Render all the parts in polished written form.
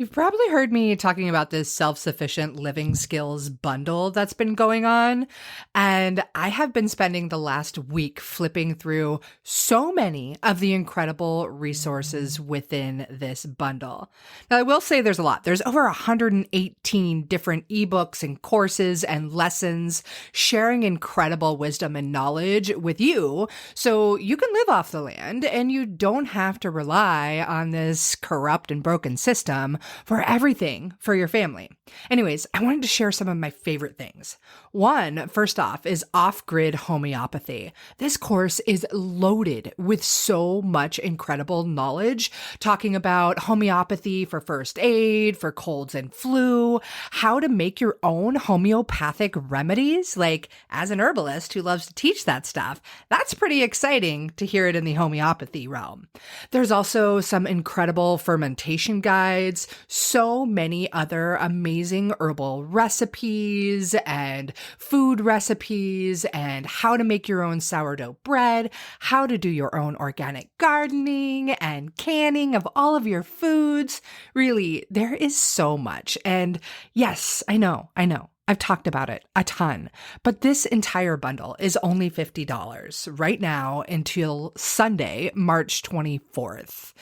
You've probably heard me talking about this self-sufficient living skills bundle that's been going on. And I have been spending the last week flipping through so many of the incredible resources within this bundle. Now, I will say there's a lot. There's over 118 different ebooks and courses and lessons sharing incredible wisdom and knowledge with you so you can live off the land and you don't have to rely on this corrupt and broken system for everything for your family. Anyways, I wanted to share some of my favorite things. One, first off, is off-grid homeopathy. This course is loaded with so much incredible knowledge, talking about homeopathy for first aid, for colds and flu, how to make your own homeopathic remedies. Like, as an herbalist who loves to teach that stuff, that's pretty exciting to hear it in the homeopathy realm. There's also some incredible fermentation guides, so many other amazing herbal recipes and food recipes, and how to make your own sourdough bread, how to do your own organic gardening and canning of all of your foods. Really, there is so much. And yes, I know. I've talked about it a ton, but this entire bundle is only $50 right now until Sunday, March 24th.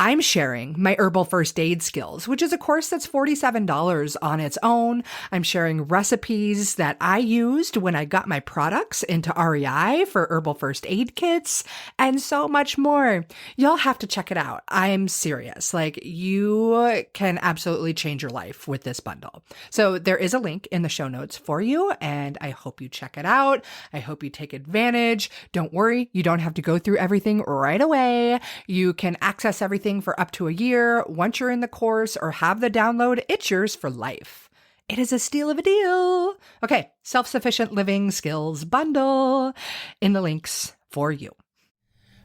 I'm sharing my herbal first aid skills, which is a course that's $47 on its own. I'm sharing recipes that I used when I got my products into REI for herbal first aid kits and so much more. You'll have to check it out. I'm serious. Like, you can absolutely change your life with this bundle. So there is a link in the show notes for you, and I hope you check it out. I hope you take advantage. Don't worry, you don't have to go through everything right away. You can access everything for up to a year. Once you're in the course or have the download, it's yours for life. It is a steal of a deal. Okay, self-sufficient living skills bundle in the links for you.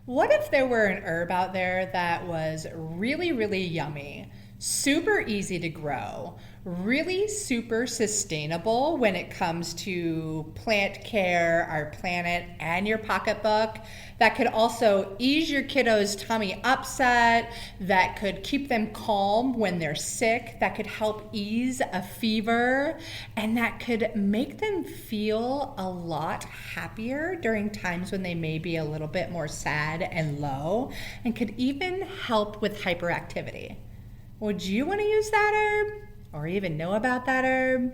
What if there were an herb out there that was really, really yummy, super easy to grow, really super sustainable when it comes to plant care, our planet, and your pocketbook, that could also ease your kiddo's tummy upset, that could keep them calm when they're sick, that could help ease a fever, and that could make them feel a lot happier during times when they may be a little bit more sad and low, and could even help with hyperactivity. Would you want to use that herb? Or even know about that herb?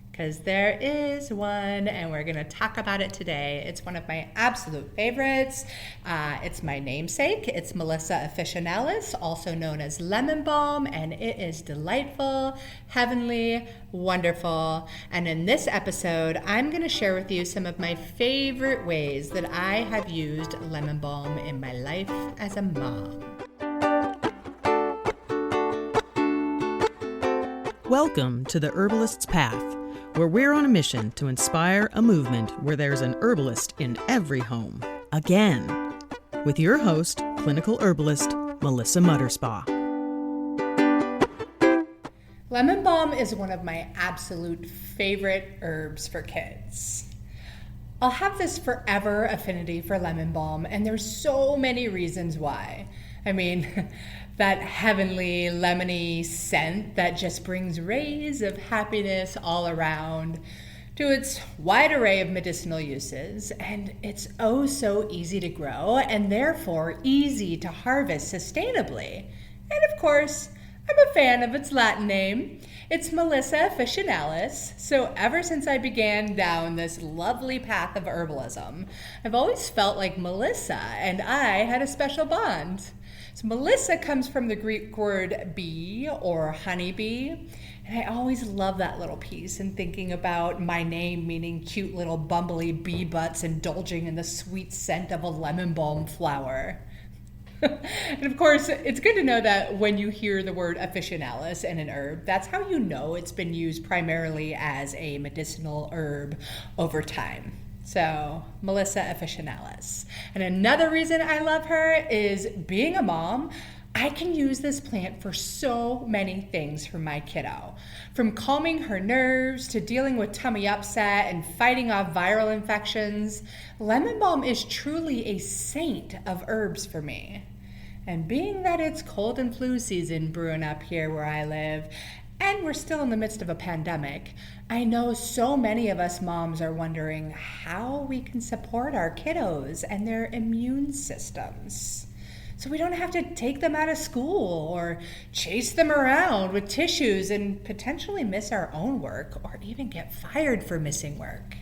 Because there is one, and we're going to talk about it today. It's one of my absolute favorites. It's my namesake. It's Melissa officinalis, also known as lemon balm, and it is delightful, heavenly, wonderful. And in this episode, I'm going to share with you some of my favorite ways that I have used lemon balm in my life as a mom. Welcome to the Herbalist's Path, where we're on a mission to inspire a movement where there's an herbalist in every home. Again, with your host, clinical herbalist, Melissa Mutterspaugh. Lemon balm is one of my absolute favorite herbs for kids. I'll have this forever affinity for lemon balm, and there's so many reasons why. I mean, that heavenly lemony scent that just brings rays of happiness all around, to its wide array of medicinal uses, and it's oh so easy to grow and therefore easy to harvest sustainably. And of course, I'm a fan of its Latin name. It's Melissa officinalis, so ever since I began down this lovely path of herbalism, I've always felt like Melissa and I had a special bond. So Melissa comes from the Greek word bee or honeybee, and I always love that little piece and thinking about my name meaning cute little bumbly bee butts indulging in the sweet scent of a lemon balm flower. And of course, it's good to know that when you hear the word officinalis in an herb, that's how you know it's been used primarily as a medicinal herb over time. So, Melissa officinalis. And another reason I love her is being a mom, I can use this plant for so many things for my kiddo. From calming her nerves to dealing with tummy upset and fighting off viral infections, lemon balm is truly a saint of herbs for me. And being that it's cold and flu season brewing up here where I live, and we're still in the midst of a pandemic, I know so many of us moms are wondering how we can support our kiddos and their immune systems, so we don't have to take them out of school or chase them around with tissues and potentially miss our own work or even get fired for missing work.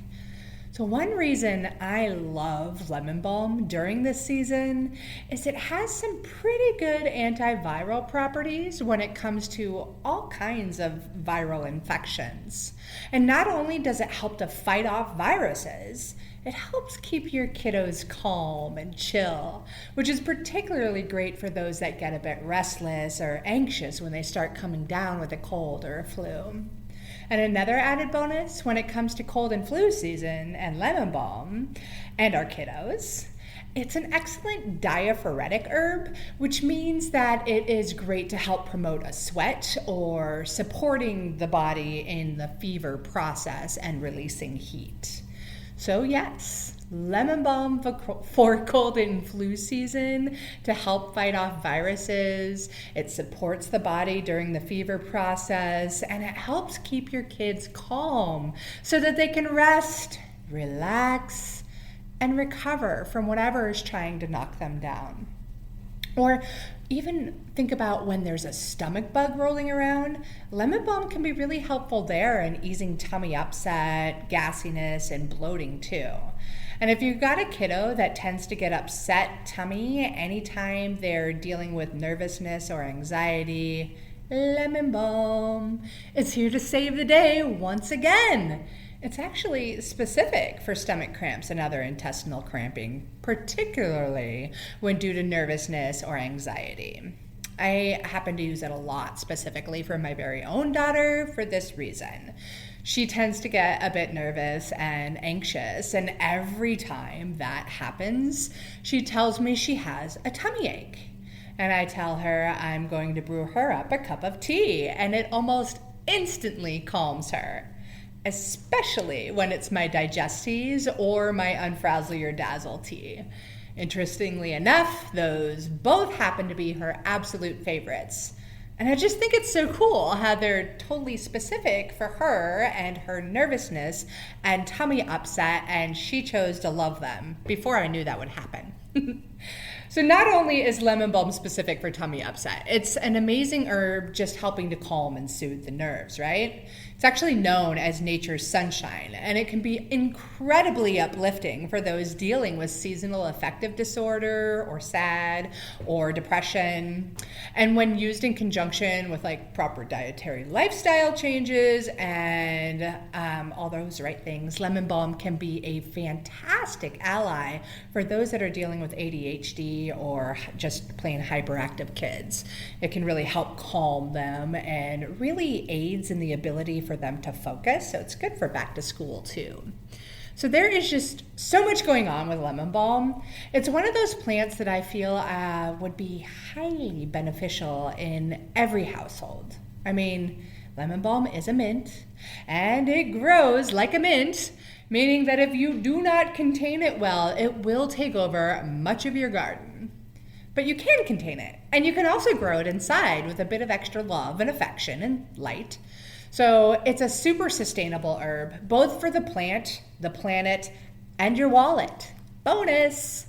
So one reason I love lemon balm during this season is it has some pretty good antiviral properties when it comes to all kinds of viral infections. And not only does it help to fight off viruses, it helps keep your kiddos calm and chill, which is particularly great for those that get a bit restless or anxious when they start coming down with a cold or a flu. And another added bonus when it comes to cold and flu season and lemon balm and our kiddos, it's an excellent diaphoretic herb, which means that it is great to help promote a sweat or supporting the body in the fever process and releasing heat. So yes, lemon balm for cold and flu season to help fight off viruses. It supports the body during the fever process, and it helps keep your kids calm so that they can rest, relax, and recover from whatever is trying to knock them down. Or even think about when there's a stomach bug rolling around. Lemon balm can be really helpful there in easing tummy upset, gassiness, and bloating too. And if you've got a kiddo that tends to get upset tummy anytime they're dealing with nervousness or anxiety, lemon balm is here to save the day once again. It's actually specific for stomach cramps and other intestinal cramping, particularly when due to nervousness or anxiety. I happen to use it a lot specifically for my very own daughter for this reason. She tends to get a bit nervous and anxious, and every time that happens, she tells me she has a tummy ache. And I tell her I'm going to brew her up a cup of tea, and it almost instantly calms her, especially when it's my Digesties or my Unfrazzle or Dazzle tea. Interestingly enough, those both happen to be her absolute favorites. And I just think it's so cool how they're totally specific for her and her nervousness and tummy upset, and she chose to love them before I knew that would happen. So not only is lemon balm specific for tummy upset, it's an amazing herb just helping to calm and soothe the nerves, right? It's actually known as nature's sunshine, and it can be incredibly uplifting for those dealing with seasonal affective disorder or SAD or depression. And when used in conjunction with like proper dietary lifestyle changes and all those right things, lemon balm can be a fantastic ally for those that are dealing with ADHD or just plain hyperactive kids. It can really help calm them and really aids in the ability for them to focus. So it's good for back to school too. So there is just so much going on with lemon balm. It's one of those plants that I feel would be highly beneficial in every household. I mean, lemon balm is a mint and it grows like a mint, meaning that if you do not contain it well, it will take over much of your garden. But you can contain it, and you can also grow it inside with a bit of extra love and affection and light. So it's a super sustainable herb, both for the plant, the planet, and your wallet. Bonus!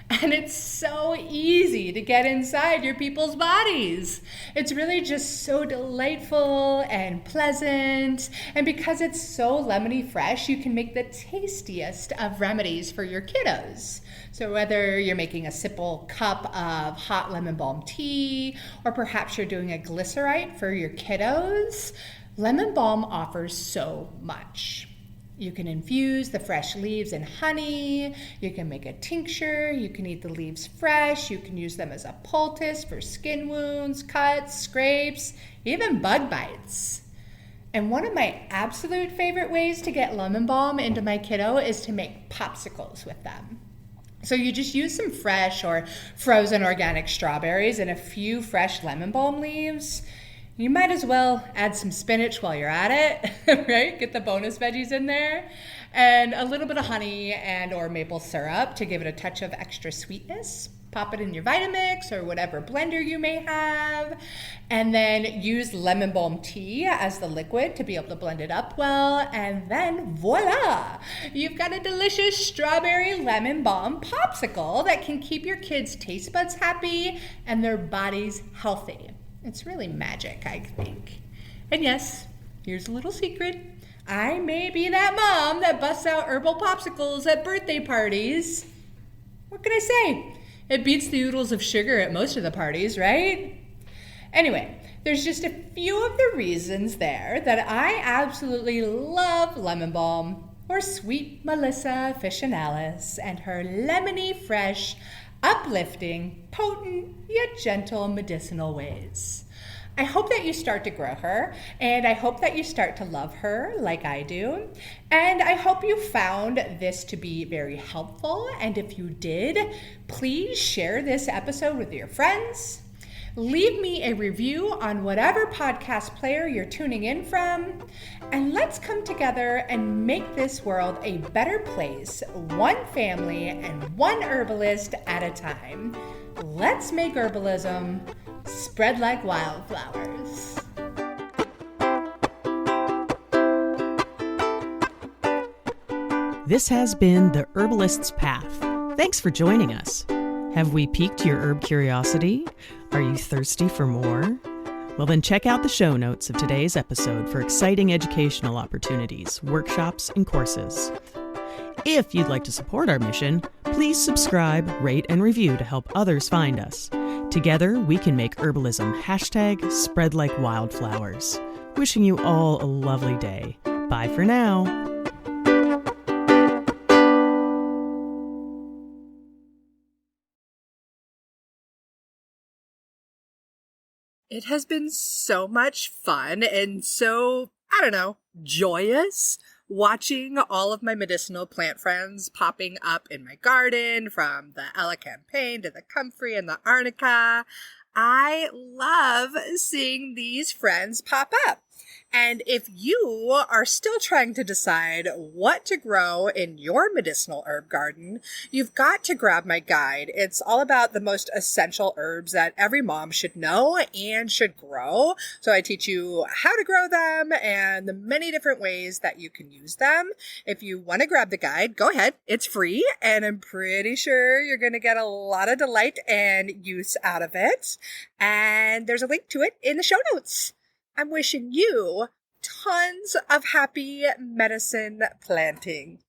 And it's so easy to get inside your people's bodies. It's really just so delightful and pleasant. And because it's so lemony fresh, you can make the tastiest of remedies for your kiddos. So whether you're making a simple cup of hot lemon balm tea, or perhaps you're doing a glycerite for your kiddos, lemon balm offers so much. You can infuse the fresh leaves in honey, you can make a tincture, you can eat the leaves fresh, you can use them as a poultice for skin wounds, cuts, scrapes, even bug bites. And one of my absolute favorite ways to get lemon balm into my kiddo is to make popsicles with them. So you just use some fresh or frozen organic strawberries and a few fresh lemon balm leaves. You might as well add some spinach while you're at it, right? Get the bonus veggies in there. And a little bit of honey and or maple syrup to give it a touch of extra sweetness. Pop it in your Vitamix or whatever blender you may have, and then use lemon balm tea as the liquid to be able to blend it up well, and then voila! You've got a delicious strawberry lemon balm popsicle that can keep your kids' taste buds happy and their bodies healthy. It's really magic, I think. And yes, here's a little secret. I may be that mom that busts out herbal popsicles at birthday parties. What can I say? It beats the oodles of sugar at most of the parties, right? Anyway, there's just a few of the reasons there that I absolutely love lemon balm, or sweet Melissa officinalis and her lemony, fresh, uplifting, potent, yet gentle medicinal ways. I hope that you start to grow her, and I hope that you start to love her like I do. And I hope you found this to be very helpful. And if you did, please share this episode with your friends. Leave me a review on whatever podcast player you're tuning in from. And let's come together and make this world a better place, one family and one herbalist at a time. Let's make herbalism spread like wildflowers. This has been The Herbalist's Path. Thanks for joining us. Have we piqued your herb curiosity? Are you thirsty for more? Well, then check out the show notes of today's episode for exciting educational opportunities, workshops, and courses. If you'd like to support our mission, please subscribe, rate, and review to help others find us. Together, we can make herbalism #spread like wildflowers. Wishing you all a lovely day. Bye for now. It has been so much fun and so, joyous watching all of my medicinal plant friends popping up in my garden, from the elecampane to the comfrey and the arnica. I love seeing these friends pop up. And if you are still trying to decide what to grow in your medicinal herb garden, you've got to grab my guide. It's all about the most essential herbs that every mom should know and should grow. So I teach you how to grow them and the many different ways that you can use them. If you want to grab the guide, go ahead. It's free, and I'm pretty sure you're going to get a lot of delight and use out of it. And there's a link to it in the show notes. I'm wishing you tons of happy medicine planting.